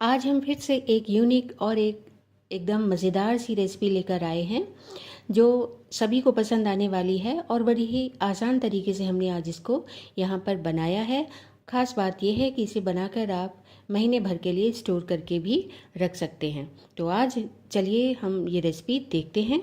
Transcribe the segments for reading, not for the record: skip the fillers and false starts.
आज हम फिर से एक यूनिक और एकदम मज़ेदार सी रेसिपी लेकर आए हैं जो सभी को पसंद आने वाली है और बड़ी ही आसान तरीके से हमने आज इसको यहाँ पर बनाया है। ख़ास बात यह है कि इसे बनाकर आप महीने भर के लिए स्टोर करके भी रख सकते हैं। तो आज चलिए हम ये रेसिपी देखते हैं।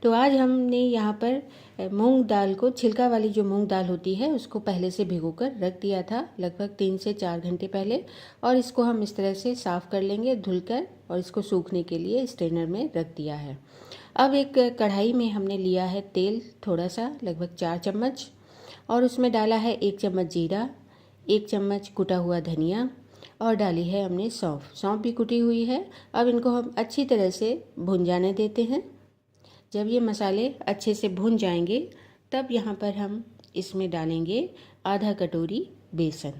तो आज हमने यहाँ पर मूंग दाल को, छिलका वाली जो मूंग दाल होती है, उसको पहले से भिगोकर रख दिया था लगभग 3 से 4 घंटे पहले। और इसको हम इस तरह से साफ़ कर लेंगे धुलकर और इसको सूखने के लिए स्ट्रेनर में रख दिया है। अब एक कढ़ाई में हमने लिया है तेल, थोड़ा सा, लगभग 4 चम्मच, और उसमें डाला है 1 चम्मच जीरा, 1 चम्मच कुटा हुआ धनिया और डाली है हमने सौंफ भी कुटी हुई है। अब इनको हम अच्छी तरह से भून जाने देते हैं। जब ये मसाले अच्छे से भून जाएंगे तब यहाँ पर हम इसमें डालेंगे आधा कटोरी बेसन।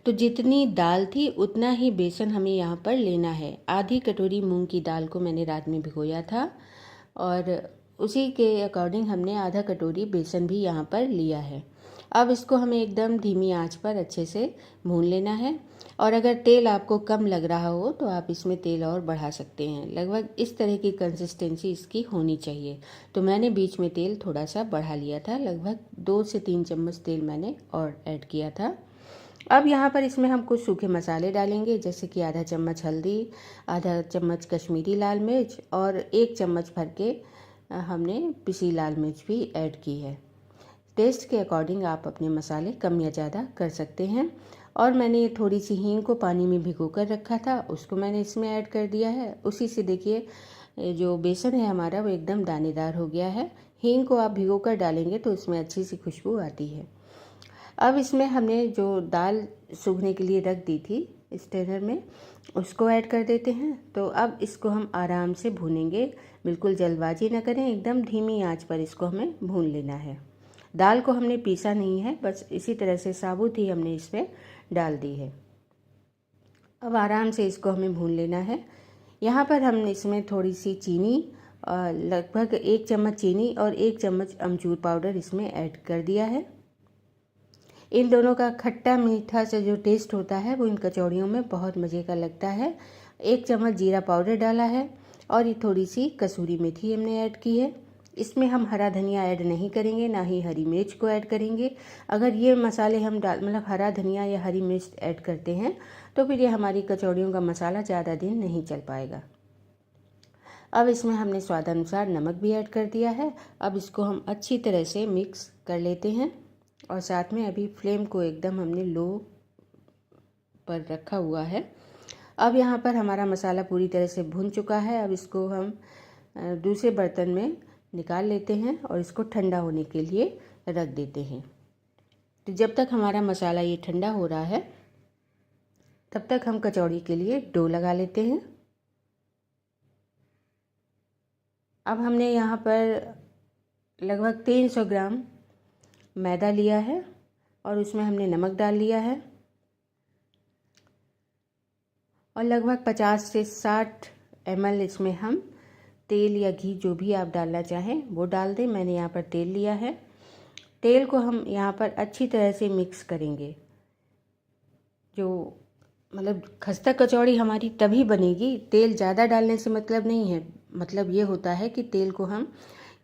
तो जितनी दाल थी उतना ही बेसन हमें यहाँ पर लेना है। आधी कटोरी मूंग की दाल को मैंने रात में भिगोया था और उसी के अकॉर्डिंग हमने आधा कटोरी बेसन भी यहाँ पर लिया है। अब इसको हमें एकदम धीमी आंच पर अच्छे से भून लेना है। और अगर तेल आपको कम लग रहा हो तो आप इसमें तेल और बढ़ा सकते हैं। लगभग इस तरह की कंसिस्टेंसी इसकी होनी चाहिए। तो मैंने बीच में तेल थोड़ा सा बढ़ा लिया था, लगभग 2 से 3 चम्मच तेल मैंने और ऐड किया था। अब यहाँ पर इसमें हम कुछ सूखे मसाले डालेंगे, जैसे कि आधा चम्मच हल्दी, आधा चम्मच कश्मीरी लाल मिर्च और 1 चम्मच भर के हमने पिसी लाल मिर्च भी ऐड की है। टेस्ट के अकॉर्डिंग आप अपने मसाले कम या ज़्यादा कर सकते हैं। और मैंने थोड़ी सी हींग को पानी में भिगो कर रखा था, उसको मैंने इसमें ऐड कर दिया है। उसी से देखिए जो बेसन है हमारा वो एकदम दानेदार हो गया है। हींग को आप भिगो कर डालेंगे तो इसमें अच्छी सी खुशबू आती है। अब इसमें हमने जो दाल सूखने के लिए रख दी थी स्ट्रेनर में, उसको ऐड कर देते हैं। तो अब इसको हम आराम से भूनेंगे, बिल्कुल जल्दबाजी ना करें, एकदम धीमी आंच पर इसको हमें भून लेना है। दाल को हमने पीसा नहीं है, बस इसी तरह से साबुत ही हमने इसमें डाल दी है। अब आराम से इसको हमें भून लेना है। यहाँ पर हमने इसमें थोड़ी सी चीनी, लगभग 1 चम्मच चीनी और 1 चम्मच अमचूर पाउडर इसमें ऐड कर दिया है। इन दोनों का खट्टा मीठा से जो टेस्ट होता है वो इन कचौड़ियों में बहुत मज़े का लगता है। 1 चम्मच जीरा पाउडर डाला है और ये थोड़ी सी कसूरी मेथी हमने ऐड की है। इसमें हम हरा धनिया ऐड नहीं करेंगे, ना ही हरी मिर्च को ऐड करेंगे। अगर ये मसाले हम मतलब हरा धनिया या हरी मिर्च ऐड करते हैं तो फिर ये हमारी कचौड़ियों का मसाला ज़्यादा दिन नहीं चल पाएगा। अब इसमें हमने स्वादानुसार नमक भी ऐड कर दिया है। अब इसको हम अच्छी तरह से मिक्स कर लेते हैं और साथ में अभी फ्लेम को एकदम हमने लो पर रखा हुआ है। अब यहाँ पर हमारा मसाला पूरी तरह से भुन चुका है। अब इसको हम दूसरे बर्तन में निकाल लेते हैं और इसको ठंडा होने के लिए रख देते हैं। तो जब तक हमारा मसाला ये ठंडा हो रहा है तब तक हम कचौड़ी के लिए डो लगा लेते हैं। अब हमने यहाँ पर लगभग 300 ग्राम मैदा लिया है और उसमें हमने नमक डाल लिया है और लगभग 50 से 60 ml इसमें हम तेल या घी, जो भी आप डालना चाहें वो डाल दें। मैंने यहाँ पर तेल लिया है। तेल को हम यहाँ पर अच्छी तरह से मिक्स करेंगे। जो मतलब खस्ता कचौड़ी हमारी तभी बनेगी, तेल ज़्यादा डालने से मतलब नहीं है। मतलब ये होता है कि तेल को हम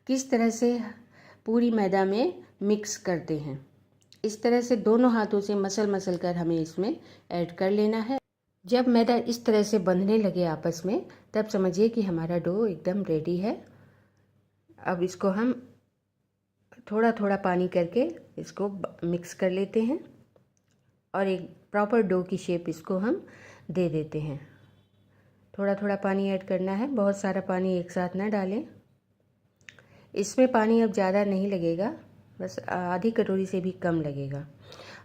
किस तरह से पूरी मैदा में मिक्स करते हैं। इस तरह से दोनों हाथों से मसल कर हमें इसमें ऐड कर लेना है। जब मैदा इस तरह से बंधने लगे आपस में तब समझिए कि हमारा डो एकदम रेडी है। अब इसको हम थोड़ा थोड़ा पानी करके इसको मिक्स कर लेते हैं और एक प्रॉपर डो की शेप इसको हम दे देते हैं। थोड़ा थोड़ा पानी ऐड करना है, बहुत सारा पानी एक साथ ना डालें। इसमें पानी अब ज़्यादा नहीं लगेगा, बस आधी कटोरी से भी कम लगेगा।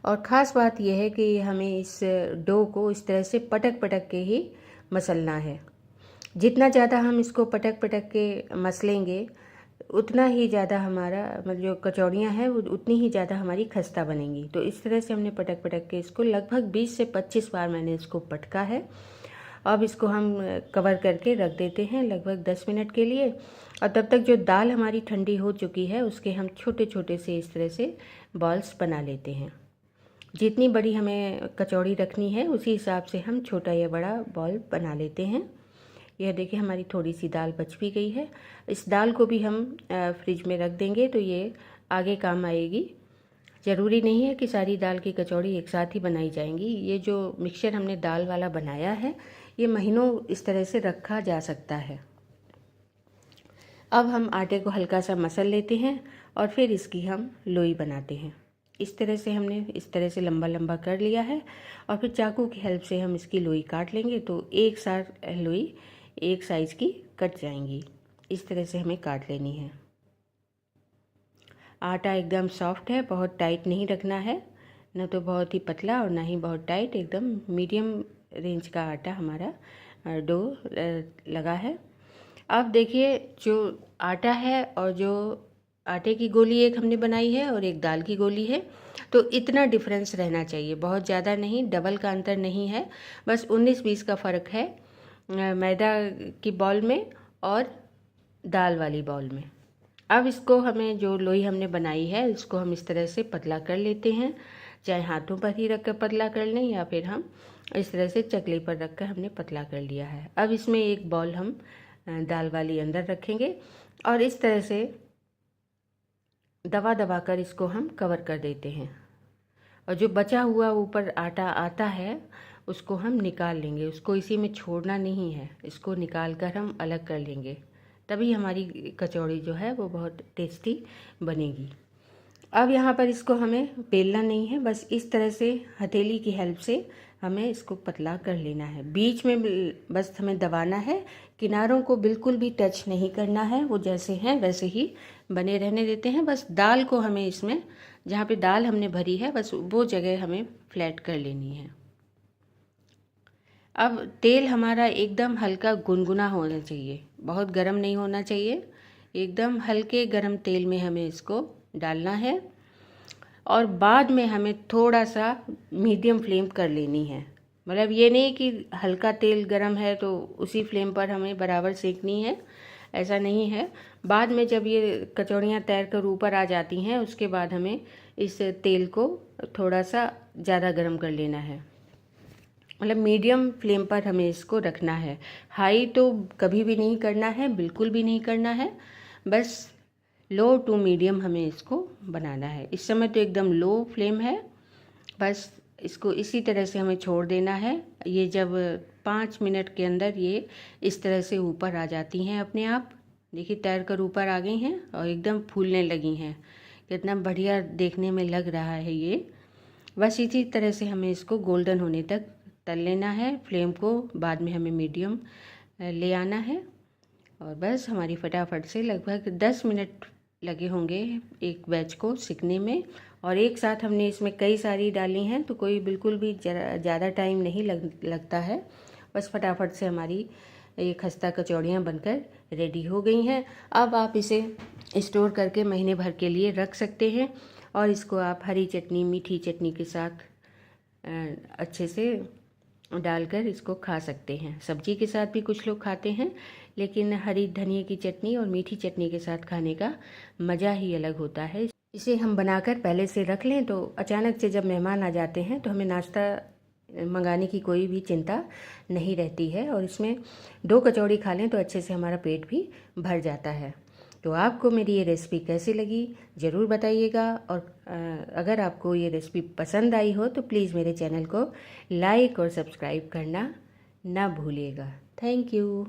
और ख़ास बात यह है कि हमें इस डो को इस तरह से पटक के ही मसलना है। जितना ज़्यादा हम इसको पटक के मसलेंगे उतना ही ज़्यादा हमारा मतलब जो कचौड़ियाँ हैं वो उतनी ही ज़्यादा हमारी खस्ता बनेंगी। तो इस तरह से हमने पटक के इसको लगभग 20 से 25 बार मैंने इसको पटका है। अब इसको हम कवर करके रख देते हैं लगभग 10 मिनट के लिए। और तब तक जो दाल हमारी ठंडी हो चुकी है उसके हम छोटे छोटे से इस तरह से बॉल्स बना लेते हैं। जितनी बड़ी हमें कचौड़ी रखनी है उसी हिसाब से हम छोटा या बड़ा बॉल बना लेते हैं। यह देखिए हमारी थोड़ी सी दाल बच भी गई है। इस दाल को भी हम फ्रिज में रख देंगे तो ये आगे काम आएगी। ज़रूरी नहीं है कि सारी दाल की कचौड़ी एक साथ ही बनाई जाएंगी। ये जो मिक्सचर हमने दाल वाला बनाया है ये महीनों इस तरह से रखा जा सकता है। अब हम आटे को हल्का सा मसल लेते हैं और फिर इसकी हम लोई बनाते हैं। इस तरह से हमने इस तरह से लंबा लंबा कर लिया है और फिर चाकू की हेल्प से हम इसकी लोई काट लेंगे तो एक साथ लोई एक साइज़ की कट जाएंगी। इस तरह से हमें काट लेनी है। आटा एकदम सॉफ्ट है, बहुत टाइट नहीं रखना है, न तो बहुत ही पतला और ना ही बहुत टाइट, एकदम मीडियम रेंज का आटा हमारा डो लगा है। अब देखिए जो आटा है और जो आटे की गोली एक हमने बनाई है और एक दाल की गोली है तो इतना डिफरेंस रहना चाहिए, बहुत ज़्यादा नहीं, डबल का अंतर नहीं है, बस 19-20 का फ़र्क है मैदा की बॉल में और दाल वाली बॉल में। अब इसको हमें जो लोई हमने बनाई है इसको हम इस तरह से पतला कर लेते हैं, चाहे हाथों पर ही रख कर पतला कर लें या फिर हम इस तरह से चकले पर रख कर हमने पतला कर लिया है। अब इसमें एक बॉल हम दाल वाली अंदर रखेंगे और इस तरह से दबा दबा कर इसको हम कवर कर देते हैं और जो बचा हुआ ऊपर आटा आता है उसको हम निकाल लेंगे। उसको इसी में छोड़ना नहीं है, इसको निकाल कर हम अलग कर लेंगे, तभी हमारी कचौड़ी जो है वो बहुत टेस्टी बनेगी। अब यहाँ पर इसको हमें बेलना नहीं है, बस इस तरह से हथेली की हेल्प से हमें इसको पतला कर लेना है। बीच में बस हमें दबाना है, किनारों को बिल्कुल भी टच नहीं करना है, वो जैसे हैं वैसे ही बने रहने देते हैं। बस दाल को हमें इसमें जहाँ पे दाल हमने भरी है बस वो जगह हमें फ्लैट कर लेनी है। अब तेल हमारा एकदम हल्का गुनगुना होना चाहिए, बहुत गर्म नहीं होना चाहिए, एकदम हल्के गर्म तेल में हमें इसको डालना है और बाद में हमें थोड़ा सा मीडियम फ्लेम कर लेनी है। मतलब ये नहीं कि हल्का तेल गरम है तो उसी फ्लेम पर हमें बराबर सेकनी है, ऐसा नहीं है। बाद में जब ये कचौड़ियाँ तैर कर ऊपर आ जाती हैं उसके बाद हमें इस तेल को थोड़ा सा ज़्यादा गरम कर लेना है, मतलब मीडियम फ्लेम पर हमें इसको रखना है। हाई तो कभी भी नहीं करना है, बिल्कुल भी नहीं करना है, बस लो टू मीडियम हमें इसको बनाना है। इस समय तो एकदम लो फ्लेम है, बस इसको इसी तरह से हमें छोड़ देना है। ये जब 5 मिनट के अंदर ये इस तरह से ऊपर आ जाती हैं अपने आप, देखिए तैर कर ऊपर आ गई हैं और एकदम फूलने लगी हैं, कितना बढ़िया देखने में लग रहा है ये। बस इसी तरह से हमें इसको गोल्डन होने तक तल लेना है। फ्लेम को बाद में हमें मीडियम ले आना है और बस हमारी फटाफट से लगभग 10 मिनट लगे होंगे एक बैच को सिकने में। और एक साथ हमने इसमें कई सारी डाली हैं तो कोई बिल्कुल भी ज़्यादा टाइम नहीं लगता है। बस फटाफट से हमारी ये खस्ता कचौड़ियाँ बनकर रेडी हो गई हैं। अब आप इसे स्टोर करके महीने भर के लिए रख सकते हैं और इसको आप हरी चटनी, मीठी चटनी के साथ अच्छे से डालकर इसको खा सकते हैं। सब्जी के साथ भी कुछ लोग खाते हैं, लेकिन हरी धनिया की चटनी और मीठी चटनी के साथ खाने का मज़ा ही अलग होता है। इसे हम बनाकर पहले से रख लें तो अचानक से जब मेहमान आ जाते हैं तो हमें नाश्ता मंगाने की कोई भी चिंता नहीं रहती है और इसमें 2 कचौड़ी खा लें तो अच्छे से हमारा पेट भी भर जाता है। तो आपको मेरी ये रेसिपी कैसी लगी ज़रूर बताइएगा और अगर आपको ये रेसिपी पसंद आई हो तो प्लीज़ मेरे चैनल को लाइक और सब्सक्राइब करना ना भूलिएगा। Thank you.